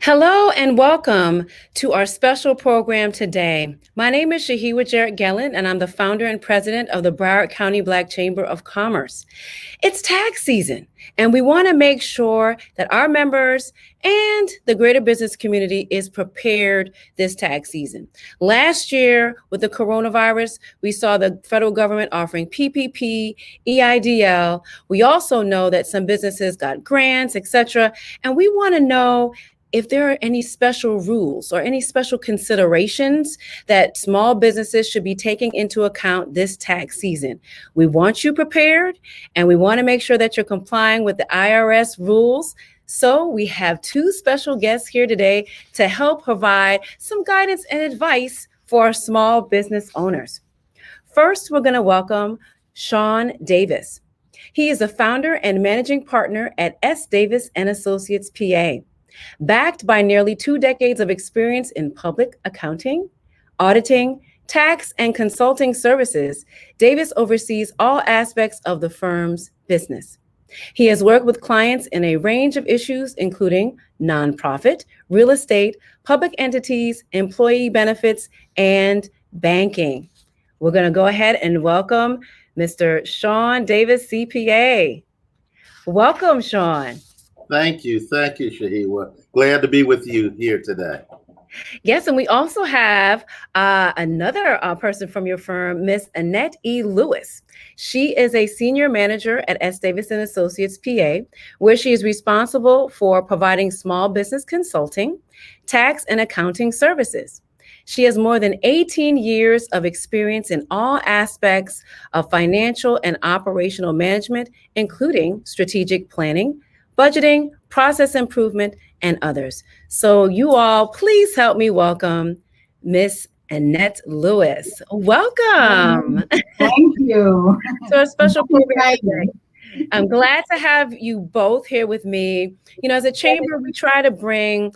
Hello and welcome to our special program today. My name is Shahiwa Jarrett Gellan, and I'm the founder and president of the Broward County Black Chamber of Commerce. It's tax season, and we want to make sure that our members and the greater business community is prepared this tax season. Last year, with the coronavirus, we saw the federal government offering PPP, EIDL. We also know that some businesses got grants, etc., and we want to know if there are any special rules or any special considerations that small businesses should be taking into account this tax season. We want you prepared, and we want to make sure that you're complying with the IRS rules. So we have two special guests here today to help provide some guidance and advice for our small business owners. First, we're going to welcome Sean Davis. He is the founder and managing partner at S. Davis and Associates, PA. Backed by nearly 2 decades of experience in public accounting, auditing, tax, and consulting services, Davis oversees all aspects of the firm's business. He has worked with clients in a range of issues, including nonprofit, real estate, public entities, employee benefits, and banking. We're going to go ahead and welcome Mr. Sean Davis, CPA. Welcome, Sean. Thank you, Shahiwa. Glad to be with you here today. Yes, and we also have another person from your firm, Miss Annette E. Lewis. She is a senior manager at S. Davis and Associates, PA, where she is responsible for providing small business consulting, tax, and accounting services. She has more than 18 years of experience in all aspects of financial and operational management, including strategic planning, budgeting, process improvement, and others. So you all, please help me welcome Miss Annette Lewis. Welcome. Thank you. To a special program today. I'm glad to have you both here with me. You know, as a chamber, we try to bring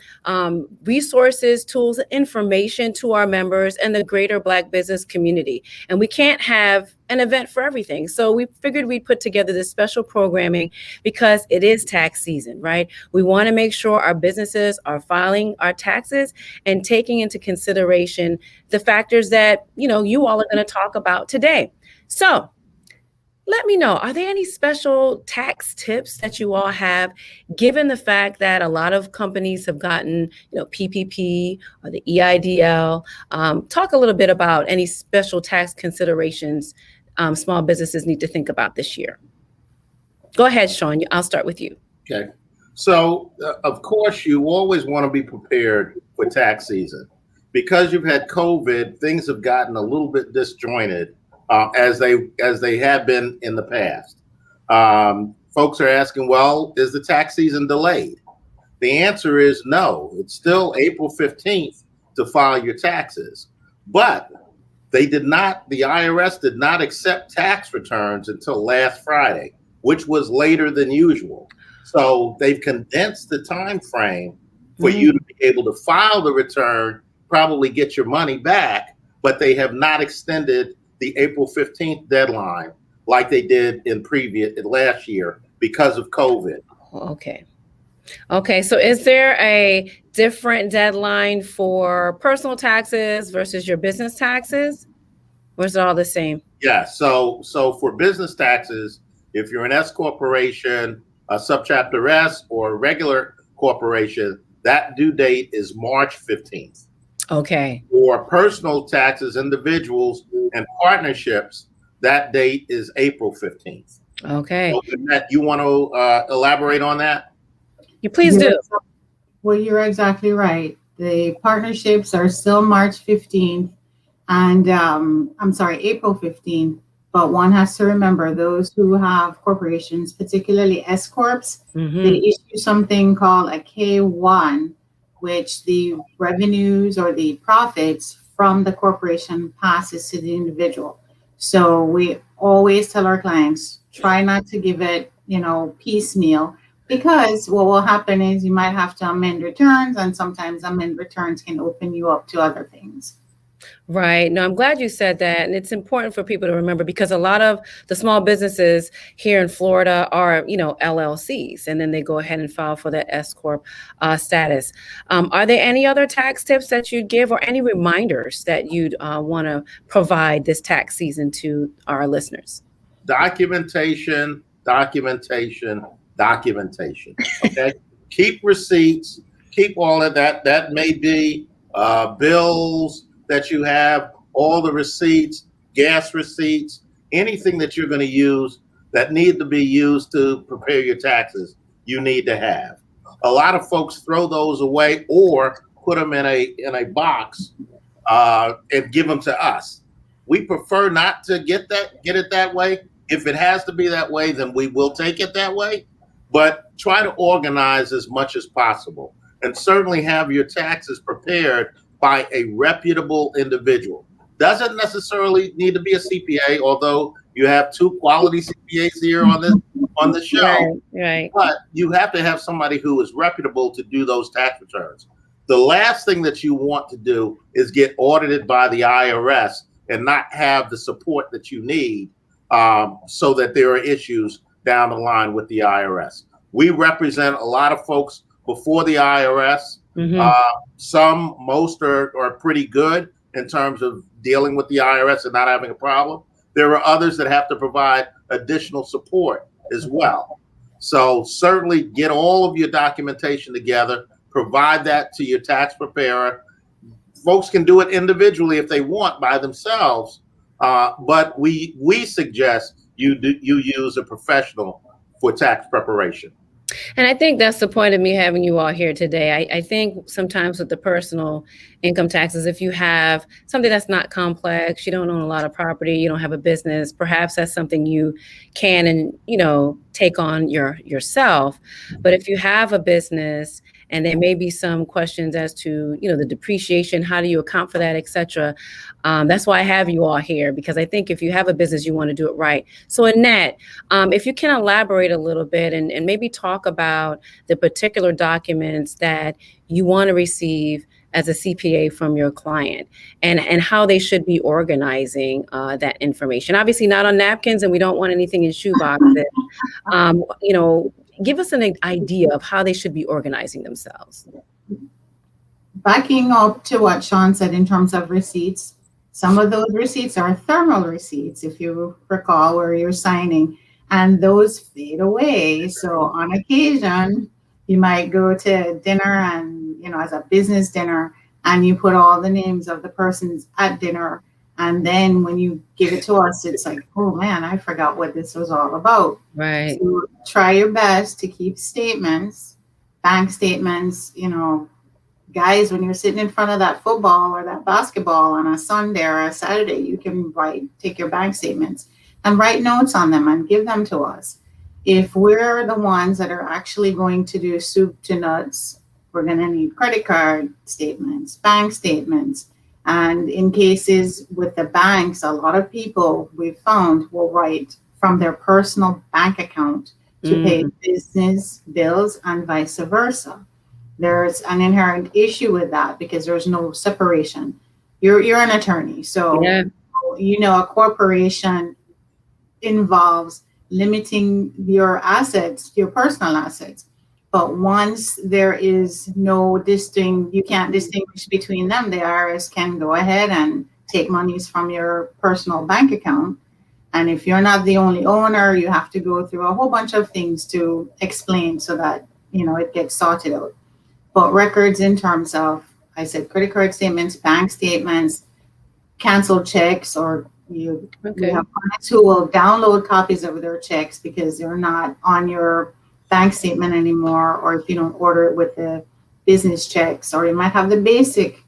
resources, tools, information to our members and the greater Black business community. And we can't have an event for everything. So we figured we'd put together this special programming because it is tax season, right? We want to make sure our businesses are filing our taxes and taking into consideration the factors that, you all are going to talk about today. So let me know, are there any special tax tips that you all have, given the fact that a lot of companies have gotten, PPP or the EIDL? Talk a little bit about any special tax considerations small businesses need to think about this year. Go ahead, Sean. I'll start with you. Okay. So, of course, you always want to be prepared for tax season. Because you've had COVID, things have gotten a little bit disjointed. As they have been in the past. Folks are asking, well, is the tax season delayed? The answer is no. It's still April 15th to file your taxes. But the IRS did not accept tax returns until last Friday, which was later than usual. So they've condensed the time frame for you to be able to file the return, probably get your money back, but they have not extended the April 15th deadline like they did in last year because of COVID. Okay. So is there a different deadline for personal taxes versus your business taxes? Or is it all the same? Yeah. So for business taxes, if you're an S corporation, a subchapter S, or a regular corporation, that due date is March 15th. Okay. For personal taxes, individuals and partnerships, that date is April 15th. Okay. So, Annette, you want to elaborate on that? You please do. Well, you're exactly right. The partnerships are still March 15th and April 15th. But one has to remember those who have corporations, particularly S corps, they issue something called a K1, which the revenues or the profits from the corporation passes to the individual. So we always tell our clients, try not to give it, piecemeal, because what will happen is you might have to amend returns, and sometimes amend returns can open you up to other things. Right. No, I'm glad you said that. And it's important for people to remember because a lot of the small businesses here in Florida are, LLCs, and then they go ahead and file for that S Corp status. Are there any other tax tips that you'd give or any reminders that you'd want to provide this tax season to our listeners? Documentation, documentation, documentation. Okay. Keep receipts, keep all of that. That may be bills that you have, all the receipts, gas receipts, anything that you're going to use that need to be used to prepare your taxes, you need to have. A lot of folks throw those away or put them in a box and give them to us. We prefer not to get it that way. If it has to be that way, then we will take it that way. But try to organize as much as possible, and certainly have your taxes prepared by a reputable individual. Doesn't necessarily need to be a CPA, although you have two quality CPAs here on the show. Right, right. But you have to have somebody who is reputable to do those tax returns. The last thing that you want to do is get audited by the IRS and not have the support that you need, so that there are issues down the line with the IRS. We represent a lot of folks before the IRS. Most are pretty good in terms of dealing with the IRS and not having a problem. There are others that have to provide additional support as well. So certainly get all of your documentation together, provide that to your tax preparer. Folks can do it individually if they want by themselves, but we suggest you use a professional for tax preparation. And I think that's the point of me having you all here today. I think sometimes with the personal income taxes, if you have something that's not complex, you don't own a lot of property, you don't have a business, perhaps that's something you can and take on yourself. But if you have a business and there may be some questions as to the depreciation, how do you account for that, et cetera. That's why I have you all here, because I think if you have a business, you want to do it right. So Annette, if you can elaborate a little bit and maybe talk about the particular documents that you want to receive as a CPA from your client and how they should be organizing that information. Obviously not on napkins, and we don't want anything in shoe boxes. Give us an idea of how they should be organizing themselves. Backing up to what Sean said in terms of receipts, some of those receipts are thermal receipts, if you recall, where you're signing, and those fade away. So on occasion, you might go to dinner and, as a business dinner, and you put all the names of the persons at dinner. And then when you give it to us, it's like, oh man, I forgot what this was all about. Right. So try your best to keep statements, bank statements, guys, when you're sitting in front of that football or that basketball on a Sunday or a Saturday, you can take your bank statements and write notes on them and give them to us. If we're the ones that are actually going to do soup to nuts, we're going to need credit card statements, bank statements. And in cases with the banks, a lot of people we've found will write from their personal bank account to pay business bills and vice versa. There's an inherent issue with that because there's no separation. You're an attorney, so a corporation involves limiting your assets, your personal assets. But once there is you can't distinguish between them, the IRS can go ahead and take monies from your personal bank account. And if you're not the only owner, you have to go through a whole bunch of things to explain so that, it gets sorted out. But records in terms of, I said, credit card statements, bank statements, canceled checks, or you have clients who will download copies of their checks because they're not on your bank statement anymore, or if you don't order it with the business checks, or you might have the basic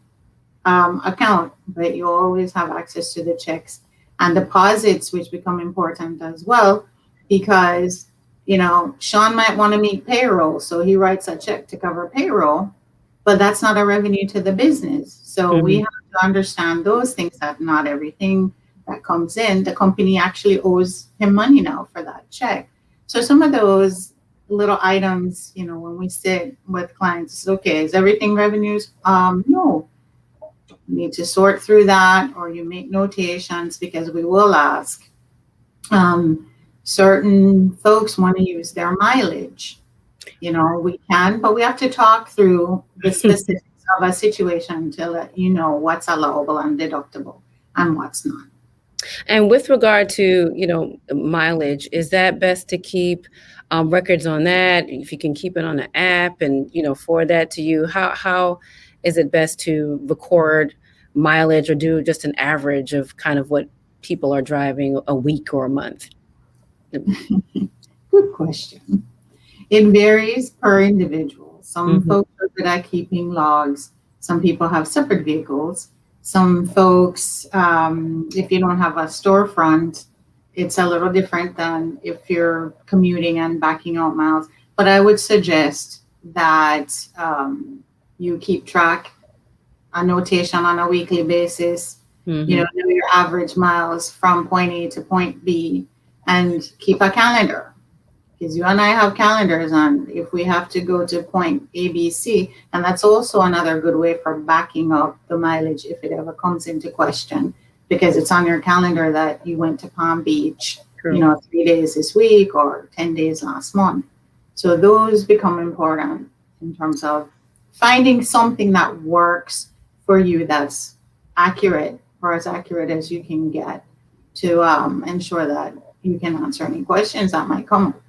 account, but you always have access to the checks and deposits, which become important as well, because Sean might want to meet payroll, so he writes a check to cover payroll, but that's not a revenue to the business. So we have to understand those things, that not everything that comes in, the company actually owes him money now for that check. So some of those little items, when we sit with clients, it's okay, is everything revenues? No. You need to sort through that, or you make notations, because we will ask. Certain folks want to use their mileage. We can, but we have to talk through the specifics of a situation to let you know what's allowable and deductible and what's not. And with regard to, mileage, is that best to keep records on that? If you can keep it on an app and, forward that to you, how is it best to record mileage or do just an average of kind of what people are driving a week or a month? Good question. It varies per individual. Some folks are good at keeping logs. Some people have separate vehicles. Some folks, if you don't have a storefront, it's a little different than if you're commuting and backing out miles. But I would suggest that you keep track, a notation on a weekly basis, know your average miles from point A to point B, and keep a calendar. Because you and I have calendars on if we have to go to point A, B, C. And that's also another good way for backing up the mileage if it ever comes into question, because it's on your calendar that you went to Palm Beach, 3 days this week or 10 days last month. So those become important in terms of finding something that works for you, that's accurate, or as accurate as you can get, to ensure that you can answer any questions that might come up.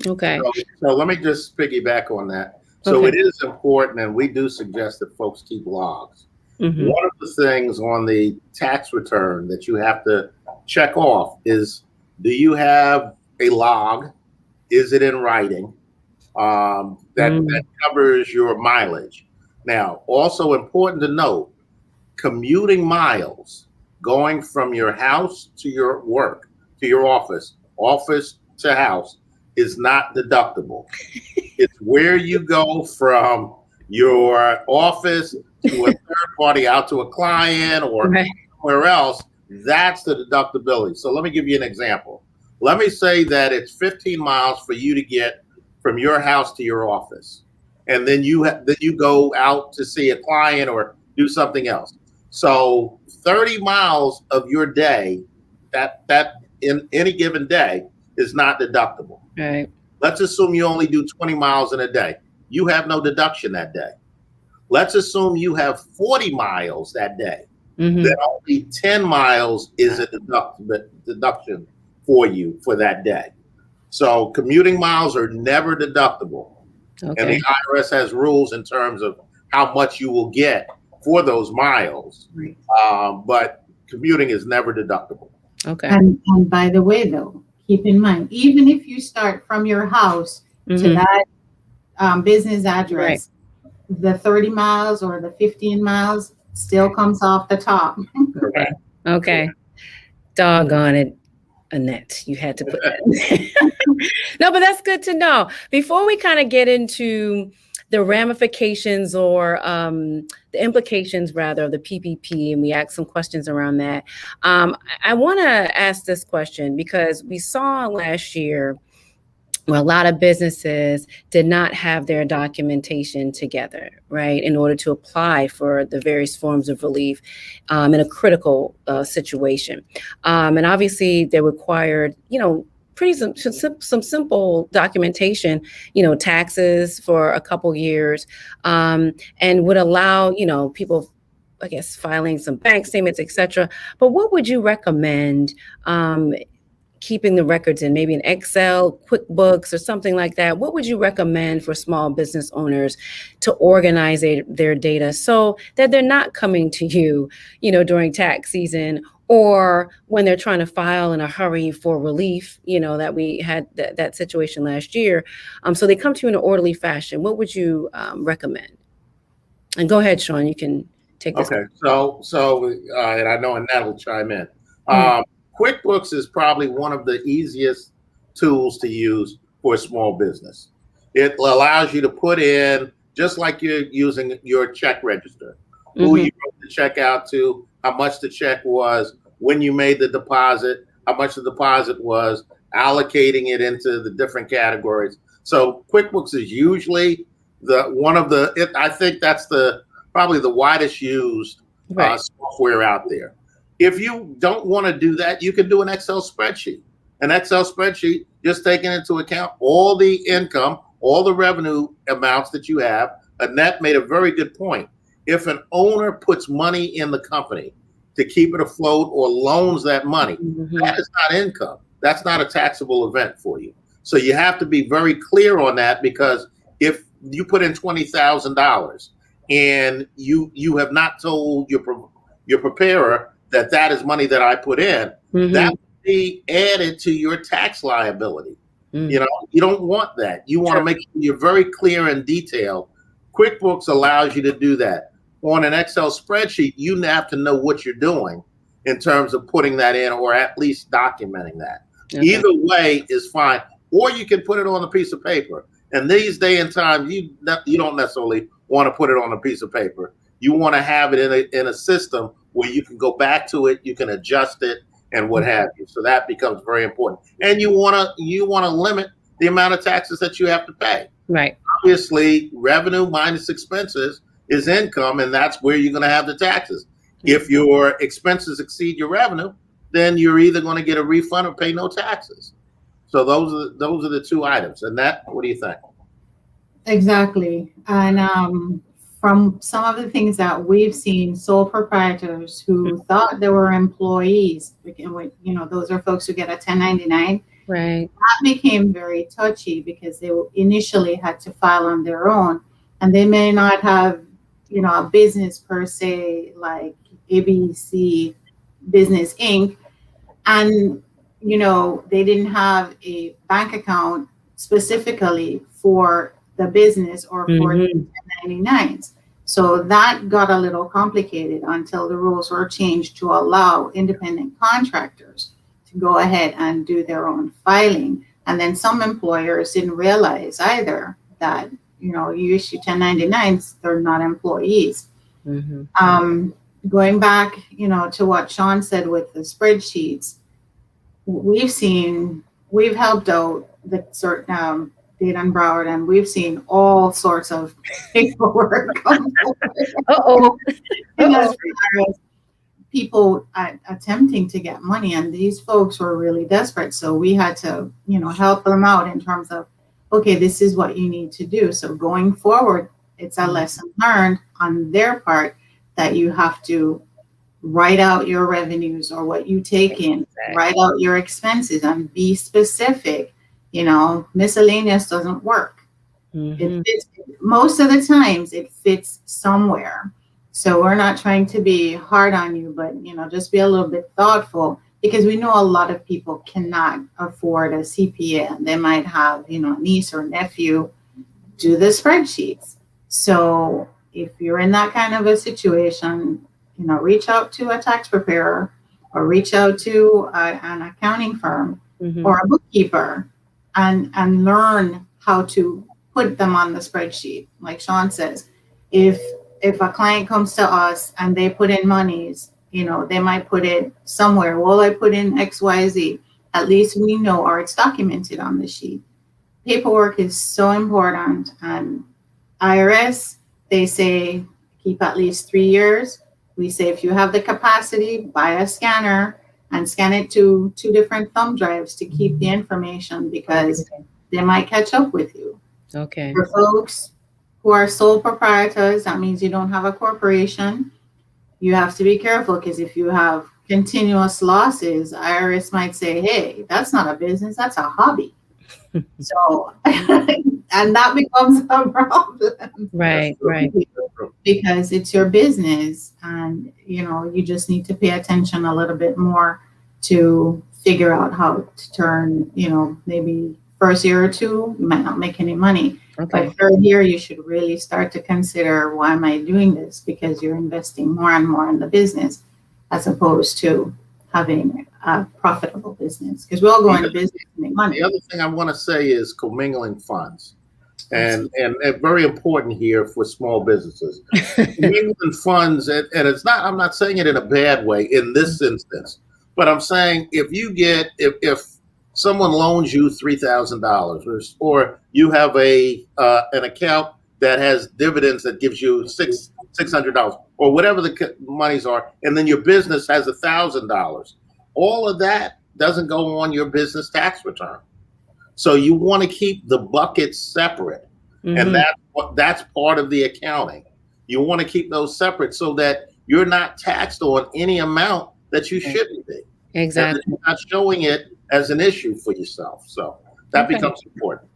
Okay. So let me just piggyback on that. So it is important, and we do suggest that folks keep logs. One of the things on the tax return that you have to check off is, do you have a log? Is it in writing? That covers your mileage. Now, also important to note, commuting miles, going from your house to your work, to your office to house, is not deductible. It's where you go from your office to a third party, out to a client or somewhere else. That's the deductibility. So let me give you an example. Let me say that it's 15 miles for you to get from your house to your office, and then you go out to see a client or do something else. So 30 miles of your day, that in any given day, is not deductible. Right. Let's assume you only do 20 miles in a day. You have no deduction that day. Let's assume you have 40 miles that day. Then only 10 miles is a deduction for you for that day. So commuting miles are never deductible. And the IRS has rules in terms of how much you will get for those miles. But commuting is never deductible. Okay. And by the way, though, keep in mind, even if you start from your house to that business address, the 30 miles or the 15 miles still comes off the top. Correct. Okay. Doggone it, Annette. You had to put that in. No, but that's good to know. Before we kind of get into the ramifications or the implications, rather, of the PPP, and we ask some questions around that, I want to ask this question because we saw last year where a lot of businesses did not have their documentation together, right, in order to apply for the various forms of relief in a critical situation. And obviously they required, some simple documentation, taxes for a couple years, and would allow, people, I guess, filing some bank statements, et cetera. But what would you recommend keeping the records in, maybe in Excel, QuickBooks, or something like that? What would you recommend for small business owners to organize their data so that they're not coming to you, during tax season, or when they're trying to file in a hurry for relief, that we had that situation last year. So they come to you in an orderly fashion. What would you recommend? And go ahead, Sean, you can take this. Okay, so and I know Annette will chime in. QuickBooks is probably one of the easiest tools to use for a small business. It allows you to put in, just like you're using your check register, who you wrote the check out to, how much the check was, when you made the deposit, how much the deposit was, allocating it into the different categories. So QuickBooks is usually I think that's probably the widest used Right. software out there. If you don't want to do that, you can do an Excel spreadsheet. An Excel spreadsheet just taking into account all the income, all the revenue amounts that you have. Annette made a very good point. If an owner puts money in the company to keep it afloat or loans that money, that is not income. That's not a taxable event for you. So you have to be very clear on that, because if you put in $20,000 and you have not told your preparer that that is money that I put in, that would be added to your tax liability. You know, you don't want that. You want to make sure you're very clear and detailed. QuickBooks allows you to do that. On an Excel spreadsheet, you have to know what you're doing in terms of putting that in, or at least documenting that. Okay. Either way is fine. Or you can put it on a piece of paper. And these day and time, you don't necessarily want to put it on a piece of paper. You want to have it in a system where you can go back to it, you can adjust it, and what have you. So that becomes very important. And you want to limit the amount of taxes that you have to pay. Right. Obviously, revenue minus expenses is income, and that's where you're going to have the taxes. If your expenses exceed your revenue, then you're either going to get a refund or pay no taxes. So those are the two items. And that, what do you think? Exactly. And from some of the things that we've seen, sole proprietors who thought they were employees, you know, those are folks who get a 1099. Right. That became very touchy because they initially had to file on their own, and they may not have, you know, a business per se like ABC Business Inc. And you know, they didn't have a bank account specifically for the business or for the 1099s. So that got a little complicated until the rules were changed to allow independent contractors to go ahead and do their own filing. And then some employers didn't realize either that, you know, you issue 1099s, they're not employees. Going back, you know, to what Sean said with the spreadsheets, we've helped out the certain Data and Broward, and we've seen all sorts of paperwork come forward. As people attempting to get money, and these folks were really desperate. So we had to, you know, help them out in terms of, okay, this is what you need to do. So going forward, it's a lesson learned on their part that you have to write out your revenues or what you take in, write out your expenses, and be specific. You know, miscellaneous doesn't work. It fits, most of the times it fits somewhere. So we're not trying to be hard on you, but, you know, just be a little bit thoughtful, because we know a lot of people cannot afford a CPA. They might have, you know, a niece or nephew do the spreadsheets. So if you're in that kind of a situation, you know, reach out to a tax preparer or reach out to an accounting firm or a bookkeeper and learn how to put them on the spreadsheet. Like Sean says, if a client comes to us and they put in monies, you know, they might put it somewhere. Well, I put in XYZ. At least we know, or it's documented on the sheet. Paperwork is so important. And IRS, they say keep at least 3 years. We say if you have the capacity, buy a scanner and scan it to 2 different thumb drives to keep the information, because they might catch up with you. Okay. For folks who are sole proprietors, that means you don't have a corporation. You have to be careful, because if you have continuous losses, IRS might say, hey, that's not a business, that's a hobby. So, and that becomes a problem. Right. Because it's your business, and, you know, you just need to pay attention a little bit more to figure out how to turn, you know, maybe first year or 2, you might not make any money. Okay. But third year, you should really start to consider, why am I doing this? Because you're investing more and more in the business, as opposed to having a profitable business. Because we all go into business to make money. The other thing I want to say is commingling funds. And very important here for small businesses. Commingling funds, and it's not, I'm not saying it in a bad way in this instance, but I'm saying if someone loans you $3,000 or you have an account that has dividends that gives you $600 or whatever the monies are, and then your business has $1,000. All of that doesn't go on your business tax return. So you want to keep the buckets separate, and that's part of the accounting. You want to keep those separate so that you're not taxed on any amount that you shouldn't be. Exactly. And you're not showing it as an issue for yourself. So that becomes important.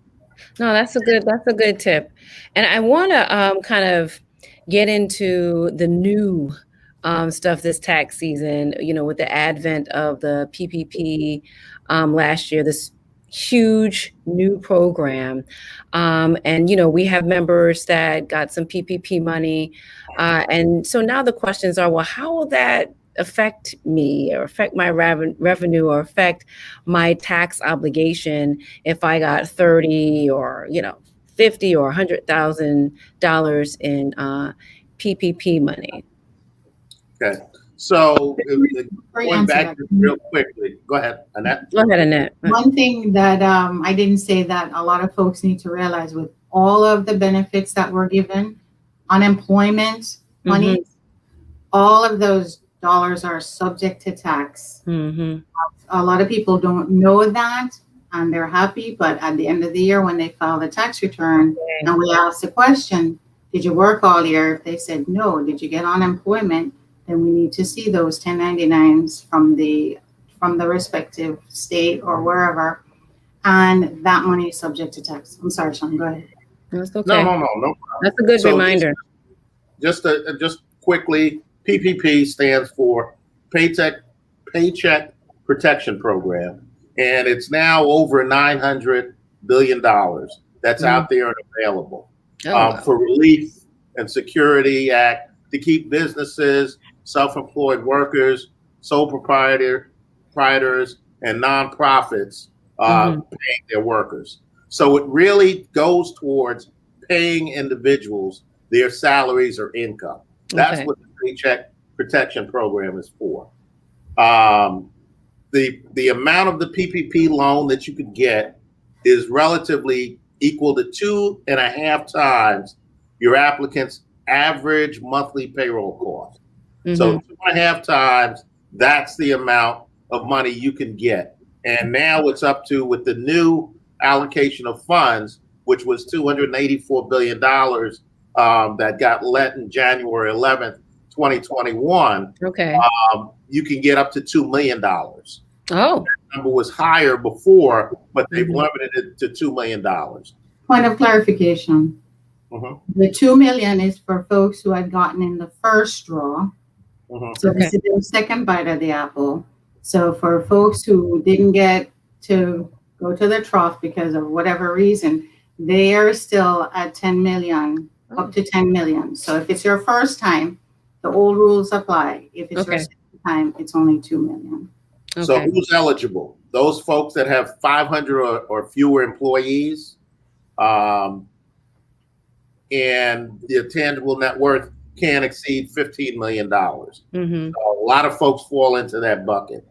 No, that's a good tip. And I want to kind of get into the new stuff this tax season, with the advent of the PPP last year, this huge new program. And, we have members that got some PPP money. And so now the questions are, well, how will that affect me or affect my revenue or affect my tax obligation if I got 30 or 50 or $100,000 in PPP money? Okay, so going back real quickly, go ahead, Annette. Go ahead, Annette. One thing that I didn't say that a lot of folks need to realize with all of the benefits that were given, unemployment money, all of those dollars are subject to tax. A lot of people don't know that, and they're happy, but at the end of the year when they file the tax return and we ask the question, did you work all year? If they said no, did you get unemployment? Then we need to see those 1099s from the respective state or wherever, and that money is subject to tax. I'm sorry, Sean, go ahead. That's okay. No. That's a good reminder. Just quickly, PPP stands for Paycheck Protection Program, and it's now over $900 billion that's out there and available for relief and security act to keep businesses, self-employed workers, sole proprietors, and nonprofits paying their workers. So it really goes towards paying individuals their salaries or income. That's what the Paycheck Protection Program is for. The amount of the PPP loan that you could get is relatively equal to 2.5 times your applicant's average monthly payroll cost. So 2.5 times, that's the amount of money you can get. And now it's up to, with the new allocation of funds, which was $284 billion that got let in January 11th, 2021. You can get up to $2 million. That number was higher before, but they've limited it to $2 million. Point of clarification. The $2 million is for folks who had gotten in the first draw. So this is the second bite of the apple. So for folks who didn't get to go to the trough because of whatever reason, they are still at 10 million, up to 10 million. So if it's your first time, the old rules apply. If it's your second time, it's only 2 million. So who's eligible? Those folks that have 500 or fewer employees, and the tangible net worth can't exceed $15 million. So a lot of folks fall into that bucket.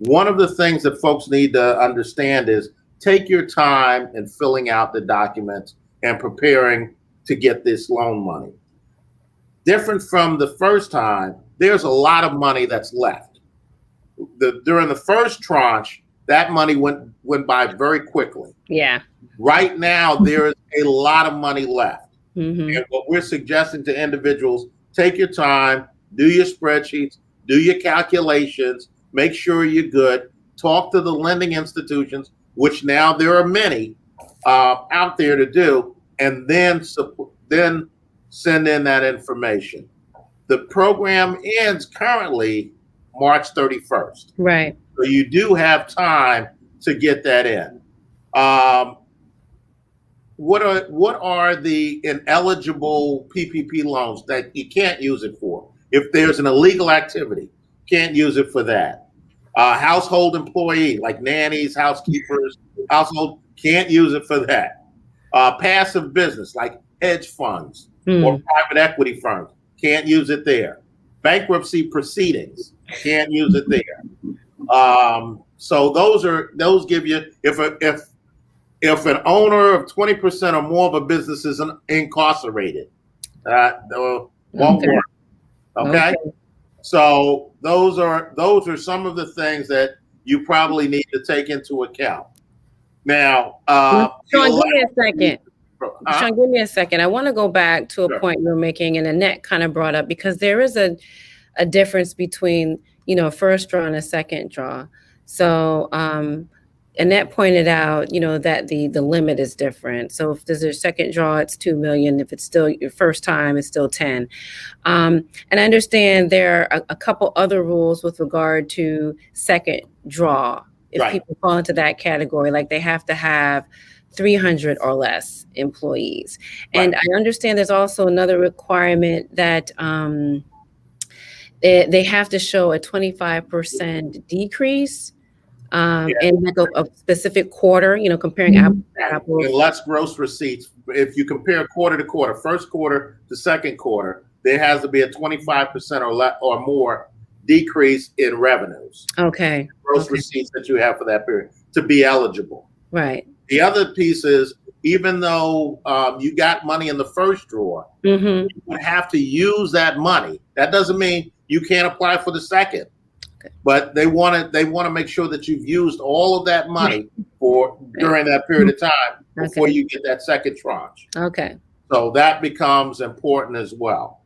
One of the things that folks need to understand is take your time in filling out the documents and preparing to get this loan money. Different from the first time, there's a lot of money that's left. During the first tranche, that money went by very quickly. Right now, there is a lot of money left. And what we're suggesting to individuals, take your time, do your spreadsheets, do your calculations, make sure you're good, talk to the lending institutions, which now there are many out there to do, and then send in that information. The program ends currently March 31st. So you do have time to get that in. What are the ineligible PPP loans that you can't use it for? If there's an illegal activity, can't use it for that. Household employee, like nannies, housekeepers, household, can't use it for that. Passive business, like hedge funds or private equity firms, can't use it there. Bankruptcy proceedings, can't use it there. So those give you, if if an owner of 20% or more of a business is incarcerated, that won't work. Okay? So those are some of the things that you probably need to take into account. Now, Sean, give me a second. Sean, give me a second. I want to go back to a point you were making, and Annette kind of brought up, because there is a difference between, a first draw and a second draw. So Annette pointed out, that the limit is different. So if there's a second draw, it's 2 million. If it's still your first time, it's still 10. And I understand there are a couple other rules with regard to second draw. If people fall into that category, like they have to have 300 or less employees. And I understand there's also another requirement that they have to show a 25% decrease in like a specific quarter, comparing apples to apples. And less gross receipts. If you compare quarter to quarter, first quarter to second quarter, there has to be a 25% or more decrease in revenues. Okay. Gross receipts that you have for that period to be eligible. Right. The other piece is, even though you got money in the first draw, you would have to use that money. That doesn't mean you can't apply for the second. But they want to make sure that you've used all of that money during that period of time before you get that second tranche. Okay. So that becomes important as well.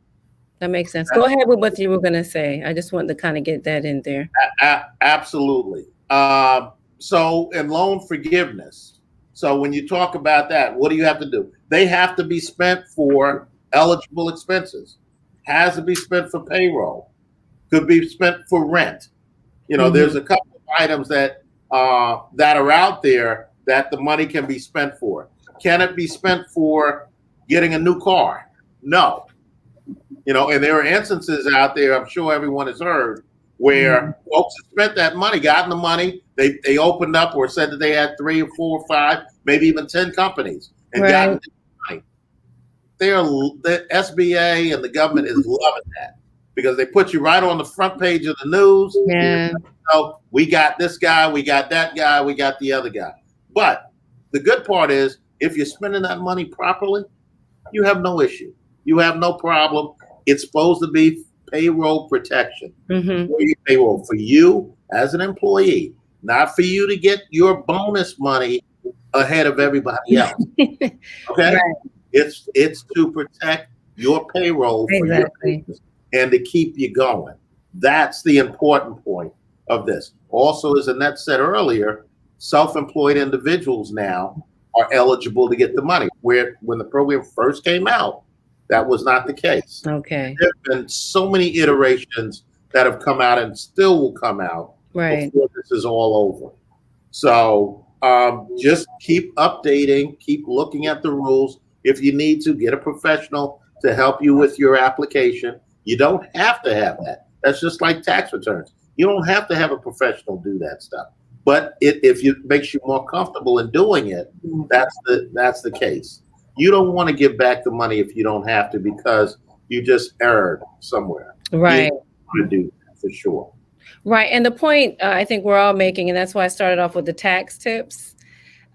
That makes sense. Go ahead with what you were going to say. I just wanted to kind of get that in there. Absolutely. So in loan forgiveness, so when you talk about that, what do you have to do? They have to be spent for eligible expenses. Has to be spent for payroll. Could be spent for rent. There's a couple of items that are out there that the money can be spent for. Can it be spent for getting a new car? No. And there are instances out there, I'm sure everyone has heard, where folks have spent that money, gotten the money, they opened up or said that they had 3 or 4 or 5, maybe even 10 companies, and gotten the money. The SBA and the government is loving that, because they put you right on the front page of the news. Yeah. So we got this guy, we got that guy, we got the other guy. But the good part is, if you're spending that money properly, you have no issue. You have no problem. It's supposed to be payroll protection for your payroll, for you as an employee, not for you to get your bonus money ahead of everybody else. Okay? Right. It's to protect your payroll for your business and to keep you going. That's the important point of this. Also, as Annette said earlier, self-employed individuals now are eligible to get the money, where when the program first came out, that was not the case. Okay. There have been so many iterations that have come out and still will come out before this is all over. So just keep updating, keep looking at the rules. If you need to, get a professional to help you with your application. You don't have to have that. That's just like tax returns. You don't have to have a professional do that stuff. But if it makes you more comfortable in doing it, that's the case. You don't want to give back the money if you don't have to, because you just erred somewhere. Right. You want to do that for sure. Right. And the point I think we're all making, and that's why I started off with the tax tips,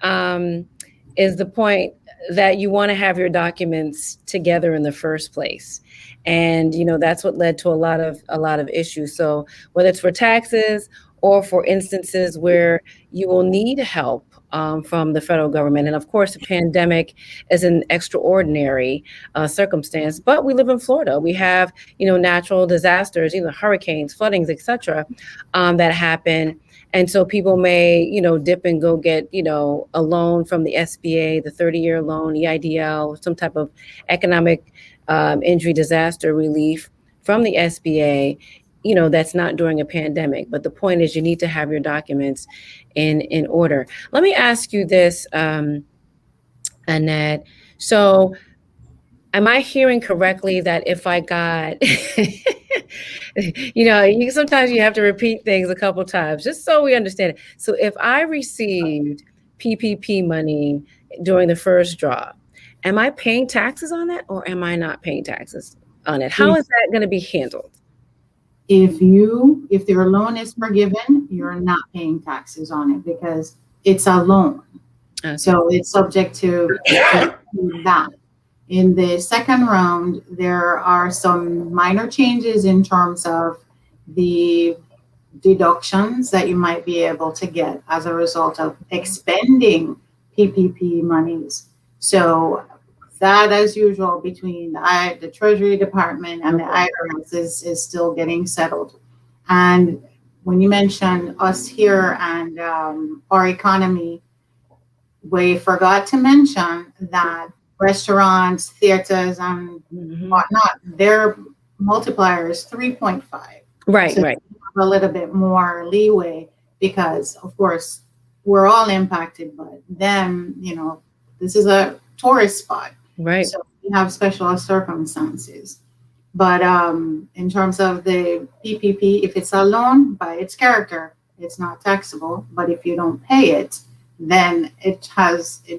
is the point that you want to have your documents together in the first place. And, that's what led to a lot of issues. So whether it's for taxes or for instances where you will need help from the federal government. And of course, the pandemic is an extraordinary circumstance, but we live in Florida. We have, natural disasters, hurricanes, floodings, etc., that happen. And so people may, dip and go get, a loan from the SBA, the 30-year loan, EIDL, some type of economic injury disaster relief from the SBA, that's not during a pandemic. But the point is, you need to have your documents in order. Let me ask you this, Annette. So am I hearing correctly that if I got, sometimes you have to repeat things a couple times just so we understand it. So if I received PPP money during the first draw, am I paying taxes on that, or am I not paying taxes on it? How is that going to be handled? If their loan is forgiven, you're not paying taxes on it because it's a loan. So it's subject to that. In the second round, there are some minor changes in terms of the deductions that you might be able to get as a result of expending PPP monies. So that, as usual, between the Treasury Department and the IRS is still getting settled. And when you mention us here and our economy, we forgot to mention that restaurants, theaters, and whatnot, their multiplier is 3.5. Right, So right. a little bit more leeway because, of course, we're all impacted, but them, this is a tourist spot. Right. So we have special circumstances. But in terms of the PPP, if it's a loan by its character, it's not taxable. But if you don't pay it, then it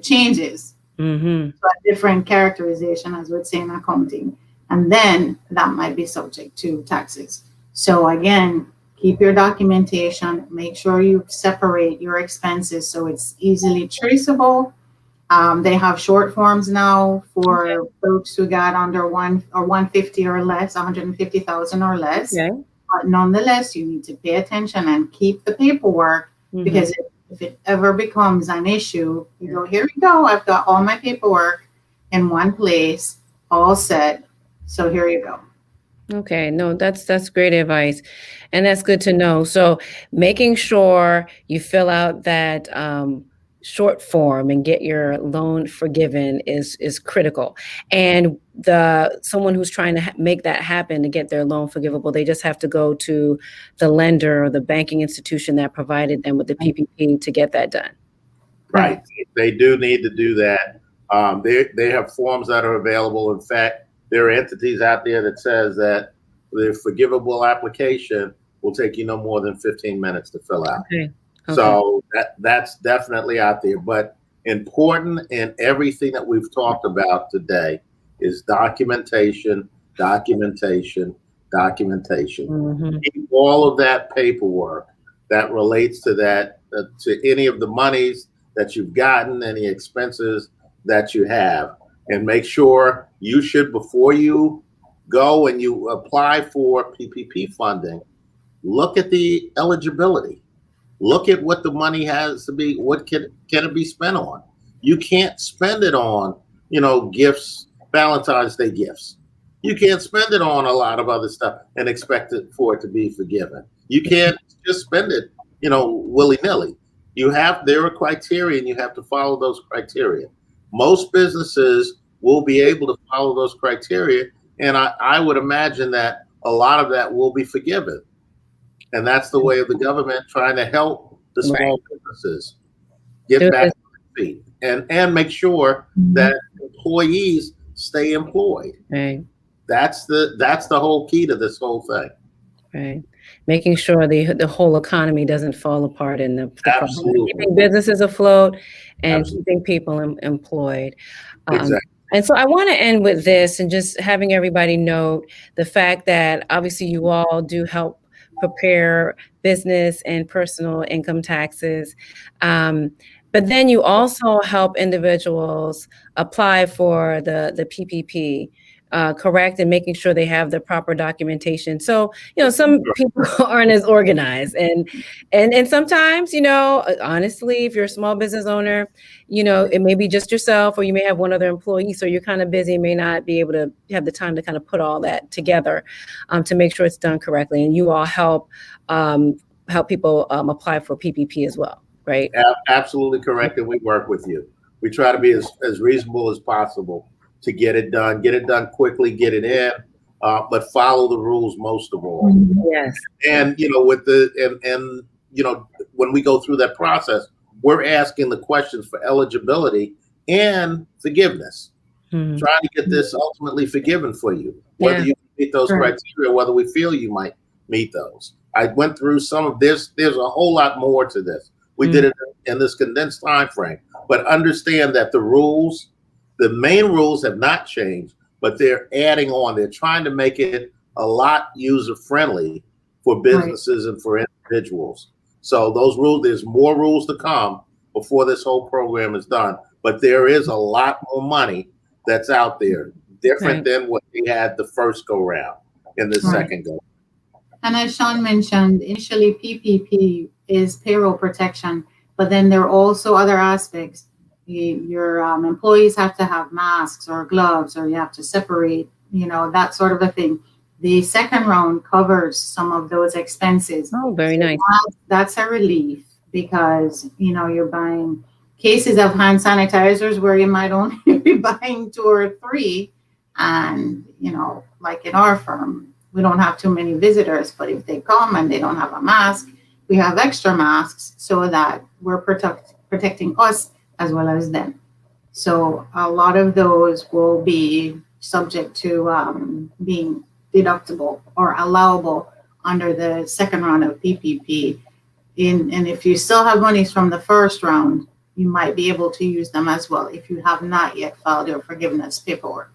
changes to a different characterization, as we'd say in accounting. And then that might be subject to taxes. So again, keep your documentation, make sure you separate your expenses so it's easily traceable. They have short forms now for folks who got under 150 or less, 150,000 or less. Okay. But nonetheless, you need to pay attention and keep the paperwork because if it ever becomes an issue, you go, here we go. I've got all my paperwork in one place, all set. So here you go. Okay, no, that's great advice, and that's good to know. So making sure you fill out that short form and get your loan forgiven is critical. And someone who's trying to make that happen to get their loan forgivable, they just have to go to the lender or the banking institution that provided them with the PPP to get that done. Right, they do need to do that. They have forms that are available. In fact, there are entities out there that says that the forgivable application will take you no more than 15 minutes to fill out. Okay. So that's definitely out there. But important in everything that we've talked about today is documentation, documentation, documentation. Keep all of that paperwork that relates to that, to any of the monies that you've gotten, any expenses that you have. And make sure you should, before you go and you apply for PPP funding, look at the eligibility. Look at what the money has to be, what can it be spent on? You can't spend it on, gifts, Valentine's Day gifts. You can't spend it on a lot of other stuff and expect it for it to be forgiven. You can't just spend it, willy-nilly. There are criteria and you have to follow those criteria. Most businesses will be able to follow those criteria, and I would imagine that a lot of that will be forgiven. And that's the way of the government trying to help the small businesses get back on their feet and make sure that employees stay employed. Right. That's the whole key to this whole thing. Right. Making sure the whole economy doesn't fall apart in the process. Keeping businesses afloat and keeping people employed. Exactly. And so I want to end with this and just having everybody note the fact that obviously you all do help prepare business and personal income taxes. But then you also help individuals apply for the PPP, correct, and making sure they have the proper documentation. So, some people aren't as organized, and sometimes, honestly, if you're a small business owner, it may be just yourself, or you may have one other employee, so you're kind of busy and may not be able to have the time to kind of put all that together to make sure it's done correctly. And you all help people apply for PPP as well, right? Absolutely correct, and we work with you. We try to be as reasonable as possible to get it done quickly, get it in, but follow the rules most of all. Yes. And when we go through that process, we're asking the questions for eligibility and forgiveness, trying to get this ultimately forgiven for you, whether you meet those criteria, whether we feel you might meet those. I went through some of this. There's a whole lot more to this. We did it in this condensed time frame, but understand that the main rules have not changed, but they're adding on. They're trying to make it a lot user-friendly for businesses and for individuals. So those rules, there's more rules to come, before this whole program is done. But there is a lot more money that's out there, different than what we had the first go round in the second go. And as Sean mentioned, initially PPP is payroll protection, but then there are also other aspects. Your employees have to have masks or gloves, or you have to separate, that sort of a thing. The second round covers some of those expenses. Oh, very nice. That's a relief because, you're buying cases of hand sanitizers where you might only be buying 2 or 3. And, like in our firm, we don't have too many visitors, but if they come and they don't have a mask, we have extra masks so that we're protecting us as well as them. So a lot of those will be subject to being deductible or allowable under the second round of PPP. And if you still have monies from the first round, you might be able to use them as well if you have not yet filed your forgiveness paperwork.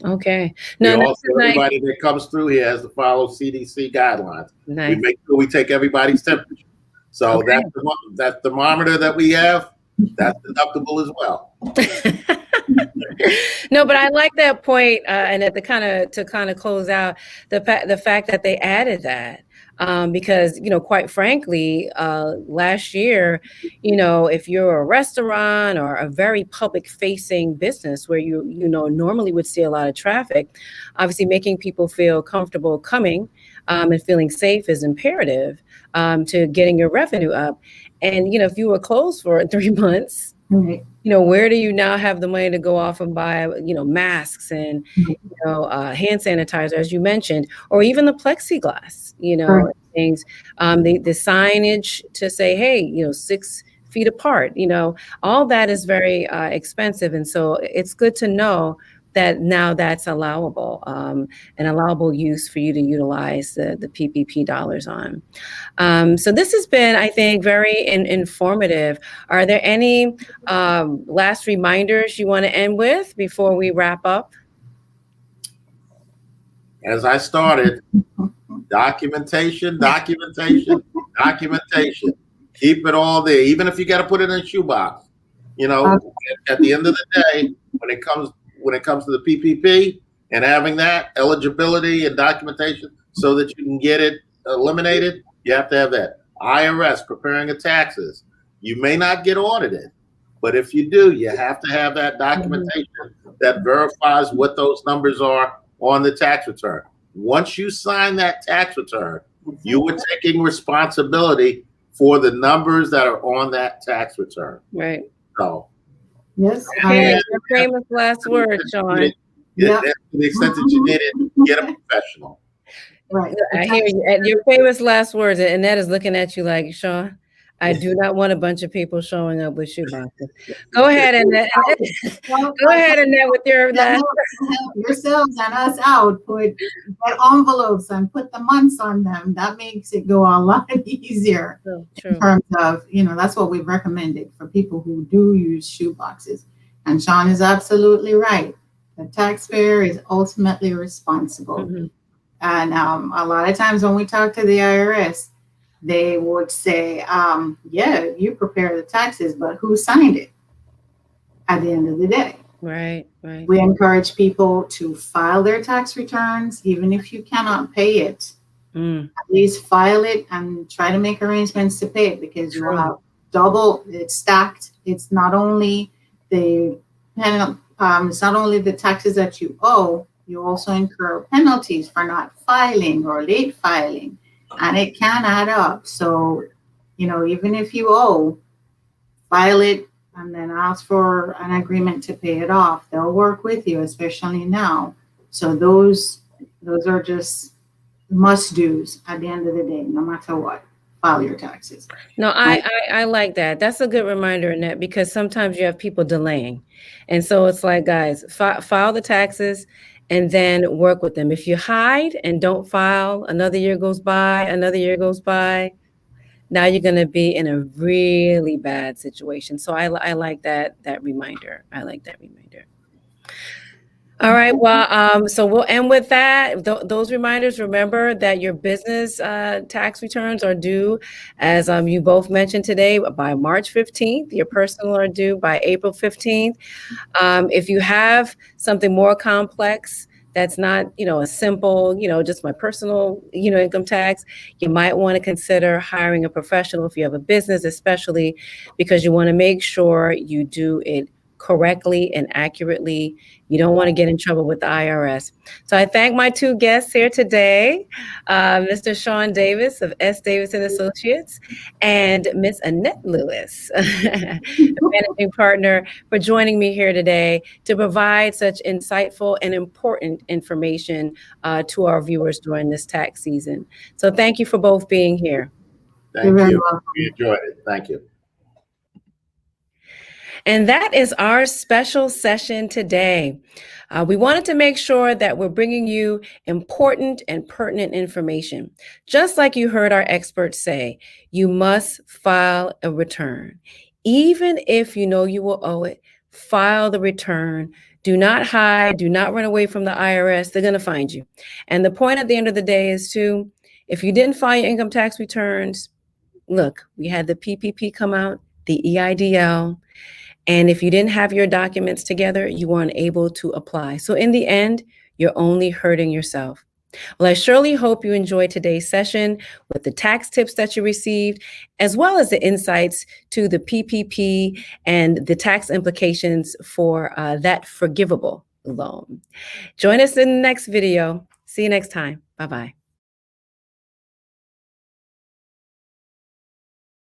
Okay. Everybody that comes through here has to follow CDC guidelines. Nice. We make sure we take everybody's temperature. So that thermometer that we have, that's deductible as well. No, but I like that point, and to kind of close out the fact that they added that. Because, quite frankly, last year, if you're a restaurant or a very public facing business where you normally would see a lot of traffic, obviously making people feel comfortable coming and feeling safe is imperative to getting your revenue up. And, if you were closed for 3 months, right. Where do you now have the money to go off and buy, masks and, hand sanitizer, as you mentioned, or even the plexiglass, Right. things, the signage to say, hey, 6 feet apart, all that is very expensive. And so it's good to know that now that's allowable, an allowable use for you to utilize the PPP dollars on. So this has been, I think, very informative. Are there any last reminders you want to end with before we wrap up? As I started, documentation. Keep it all there, even if you got to put it in a shoebox. At the end of the day, when it comes to the PPP and having that eligibility and documentation so that you can get it eliminated, you have to have that. IRS preparing of taxes. You may not get audited, but if you do, you have to have that documentation that verifies what those numbers are on the tax return. Once you sign that tax return, you are taking responsibility for the numbers that are on that tax return. Right. So, yes. Your famous last words, Sean. To the extent that you need it, get a professional. Right. I hear you. And your famous last words, and that is looking at you like, Sean, I do not want a bunch of people showing up with shoeboxes. Go ahead, Annette. Go ahead, Annette, with your last. Help yourselves and us out. Put envelopes and put the months on them. That makes it go a lot easier. True. In terms of, that's what we've recommended for people who do use shoeboxes. And Sean is absolutely right. The taxpayer is ultimately responsible. Mm-hmm. And a lot of times when we talk to the IRS, they would say, you prepare the taxes, but who signed it at the end of the day? Right. We encourage people to file their tax returns, even if you cannot pay it. At least file it and try to make arrangements to pay it, because you will have it's stacked. It's not only the taxes that you owe, you also incur penalties for not filing or late filing. And it can add up. So, even if you owe, file it and then ask for an agreement to pay it off. They'll work with you, especially now. So those are just must-dos at the end of the day, no matter what. File your taxes. No, I like that. That's a good reminder, Annette, because sometimes you have people delaying. And so it's like, guys, file the taxes and then work with them. If you hide and don't file, another year goes by. Now you're going to be in a really bad situation. So I like that reminder. All right. Well, so we'll end with that. Those reminders. Remember that your business tax returns are due, as you both mentioned today, by March 15th. Your personal are due by April 15th. If you have something more complex that's not, a simple, just my personal, income tax, you might want to consider hiring a professional if you have a business, especially because you want to make sure you do it correctly and accurately. You don't want to get in trouble with the IRS. So I thank my two guests here today, Mr. Sean Davis of S. Davis and Associates and Miss Annette Lewis, managing partner, for joining me here today to provide such insightful and important information to our viewers during this tax season. So thank you for both being here. Thank you. We enjoyed it. Thank you. And that is our special session today. We wanted to make sure that we're bringing you important and pertinent information. Just like you heard our experts say, you must file a return. Even if you know you will owe it, file the return. Do not hide, do not run away from the IRS. They're going to find you. And the point at the end of the day is to, if you didn't file your income tax returns, look, we had the PPP come out, the EIDL, and if you didn't have your documents together, you weren't able to apply. So in the end, you're only hurting yourself. Well, I surely hope you enjoyed today's session with the tax tips that you received, as well as the insights to the PPP and the tax implications for that forgivable loan. Join us in the next video. See you next time. Bye-bye.